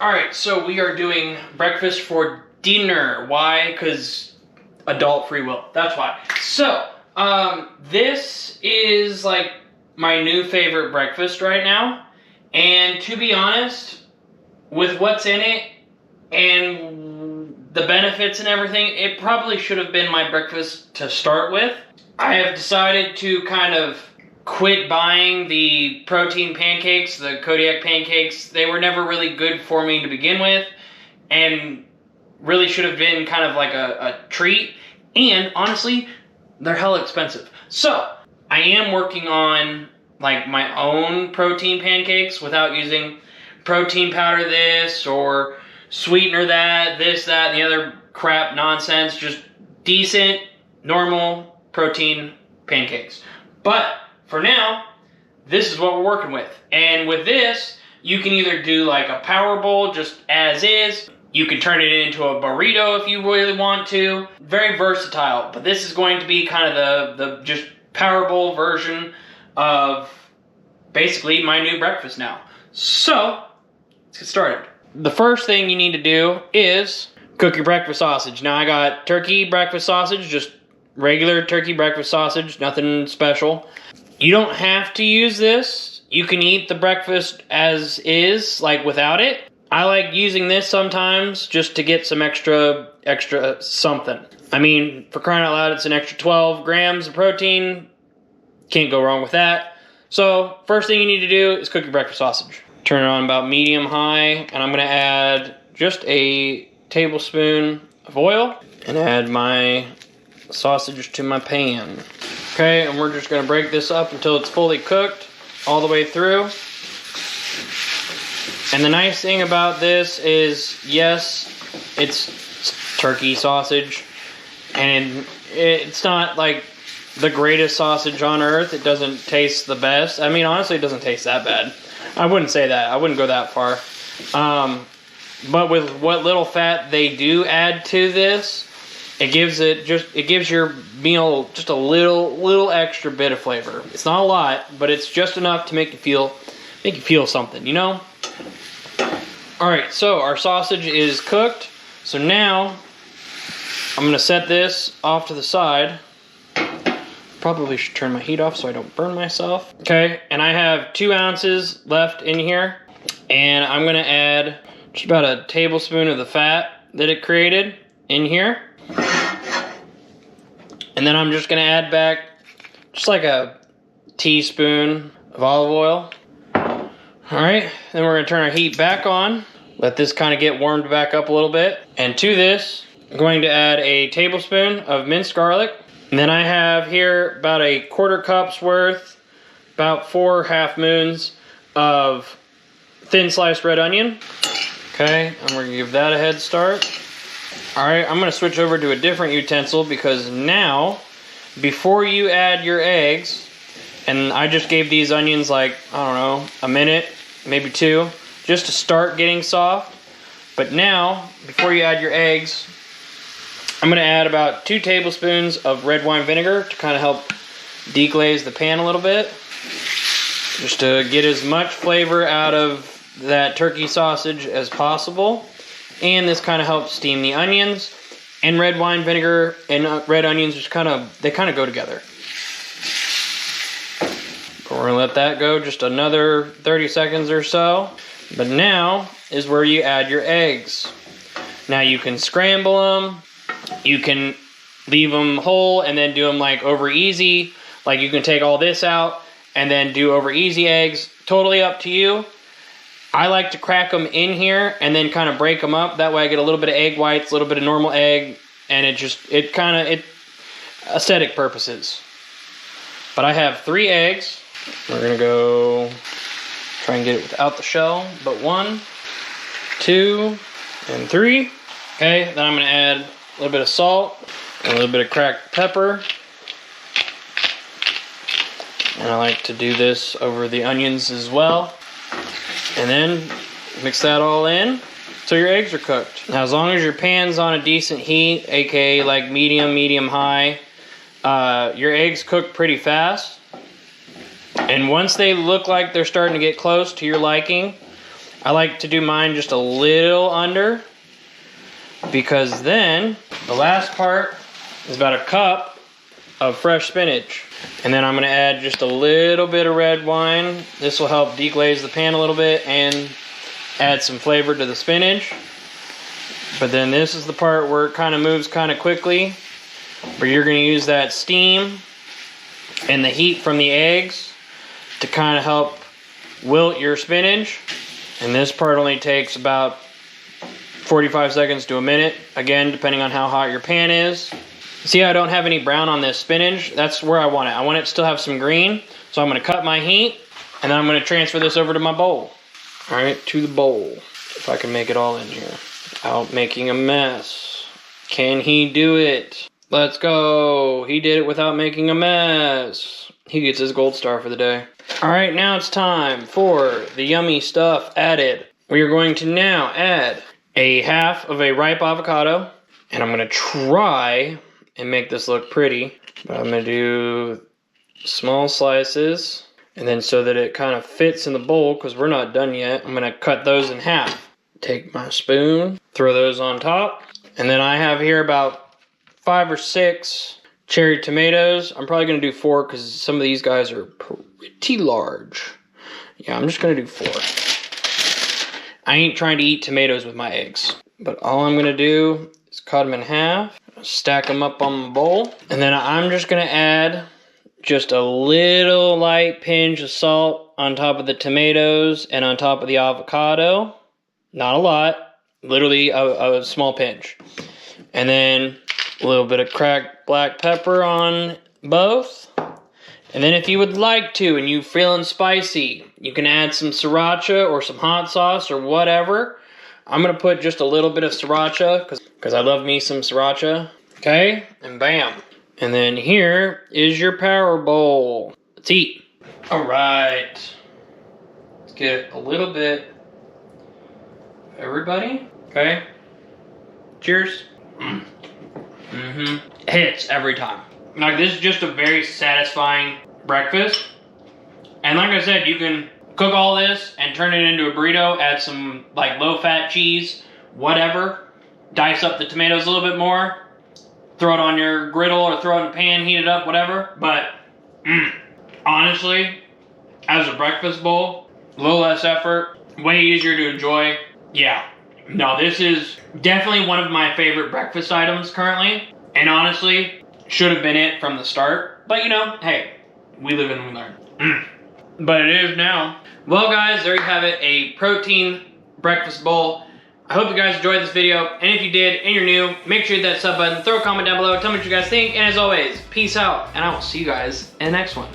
Alright, so we are doing breakfast for dinner. Why? Because adult free will. That's why. So, this is like my new favorite breakfast right now. And to be honest, with what's in it and the benefits and everything, it probably should have been my breakfast to start with. I have decided to kind of quit buying the protein pancakes, the Kodiak pancakes. They were never really good for me to begin with, and really should have been kind of like a treat. And honestly, they're hella expensive. So I am working on like my own protein pancakes without using protein powder this or sweetener that, this, that, and the other crap nonsense. Just decent, normal protein pancakes. But for now, this is what we're working with. And with this, you can either do like a power bowl just as is. You can turn it into a burrito if you really want to. Very versatile. But this is going to be kind of the just power bowl version of basically my new breakfast now. So, let's get started. The first thing you need to do is cook your breakfast sausage. Now I got turkey breakfast sausage, just regular turkey breakfast sausage, nothing special. You don't have to use this. You can eat the breakfast as is, like without it. I like using this sometimes just to get some extra something. I mean, for crying out loud, it's an extra 12 grams of protein. Can't go wrong with that. So, first thing you need to do is cook your breakfast sausage. Turn it on about medium-high, and I'm going to add just a tablespoon of oil and add my sausage to my pan. Okay, and we're just going to break this up until it's fully cooked all the way through. And the nice thing about this is, yes, it's turkey sausage, and it's not like the greatest sausage on earth. It doesn't taste the best. I mean, honestly, it doesn't taste that bad. I wouldn't say that. I wouldn't go that far. But with what little fat they do add to this, it gives your meal just a little extra bit of flavor. It's not a lot, but it's just enough to make you feel something, you know? Alright, so our sausage is cooked. So now I'm gonna set this off to the side. Probably should turn my heat off so I don't burn myself. Okay, and I have 2 ounces left in here, and I'm gonna add just about a tablespoon of the fat that it created in here. And then I'm just going to add back just like a teaspoon of olive oil. Alright, then we're going to turn our heat back on. Let this kind of get warmed back up a little bit. And to this, I'm going to add a tablespoon of minced garlic. And then I have here about a 1/4 cup's worth, about 4 half moons of thin sliced red onion. Okay, and we're going to give that a head start. Alright, I'm going to switch over to a different utensil because now, before you add your eggs, and I just gave these onions like, I don't know, a minute, maybe 2, just to start getting soft. But now, before you add your eggs, I'm going to add about 2 tablespoons of red wine vinegar to kind of help deglaze the pan a little bit. Just to get as much flavor out of that turkey sausage as possible. And this kind of helps steam the onions. And red wine vinegar and red onions just kind of go together. But we're going to let that go just another 30 seconds or so. But now is where you add your eggs. Now you can scramble them. You can leave them whole and then do them like over easy. Like you can take all this out and then do over easy eggs. Totally up to you. I like to crack them in here and then kind of break them up. That way I get a little bit of egg whites, a little bit of normal egg, and it aesthetic purposes. But I have 3 eggs. We're gonna go try and get it without the shell. But 1, 2, and 3. Okay, then I'm gonna add a little bit of salt, and a little bit of cracked pepper. And I like to do this over the onions as well. And then mix that all in so your eggs are cooked. Now as long as your pan's on a decent heat, aka like medium high, your eggs cook pretty fast. And once they look like they're starting to get close to your liking, I like to do mine just a little under, because then the last part is about a cup of fresh spinach. And then I'm gonna add just a little bit of red wine. This will help deglaze the pan a little bit and add some flavor to the spinach. But then this is the part where it kind of moves kind of quickly, where you're gonna use that steam and the heat from the eggs to kind of help wilt your spinach. And this part only takes about 45 seconds to a minute, again, depending on how hot your pan is. See how I don't have any brown on this spinach? That's where I want it. I want it to still have some green. So I'm gonna cut my heat, and then I'm gonna transfer this over to my bowl. All right, to the bowl. If I can make it all in here without making a mess. Can he do it? Let's go. He did it without making a mess. He gets his gold star for the day. All right, now it's time for the yummy stuff added. We are going to now add a half of a ripe avocado, and I'm gonna try and make this look pretty. But I'm gonna do small slices, and then so that it kind of fits in the bowl, because we're not done yet, I'm gonna cut those in half. Take my spoon, throw those on top, and then I have here about 5 or 6 cherry tomatoes. I'm probably gonna do 4 because some of these guys are pretty large. Yeah, I'm just gonna do 4. I ain't trying to eat tomatoes with my eggs, but all I'm gonna do is cut them in half, stack them up on the bowl, and then I'm just gonna add just a little light pinch of salt on top of the tomatoes and on top of the avocado. Not a lot, literally a small pinch. And then a little bit of cracked black pepper on both. And then if you would like to, and you feeling spicy, you can add some sriracha or some hot sauce or whatever. I'm gonna put just a little bit of sriracha, because I love me some sriracha. Okay, and bam. And then here is your power bowl. Let's eat. All right. Let's get a little bit of everybody. Okay. Cheers. Hits every time. Like, this is just a very satisfying breakfast. And like I said, you can cook all this and turn it into a burrito, add some like low-fat cheese, whatever. Dice up the tomatoes a little bit more. Throw it on your griddle or throw it in a pan, heat it up, whatever. But honestly, as a breakfast bowl, a little less effort, way easier to enjoy. Yeah, no, this is definitely one of my favorite breakfast items currently. And honestly, should have been it from the start. But you know, hey, we live and we learn. But it is now. Well guys, there you have it, a protein breakfast bowl. I hope you guys enjoyed this video, and if you did, and you're new, make sure you hit that sub button, throw a comment down below, tell me what you guys think, and as always, peace out, and I will see you guys in the next one.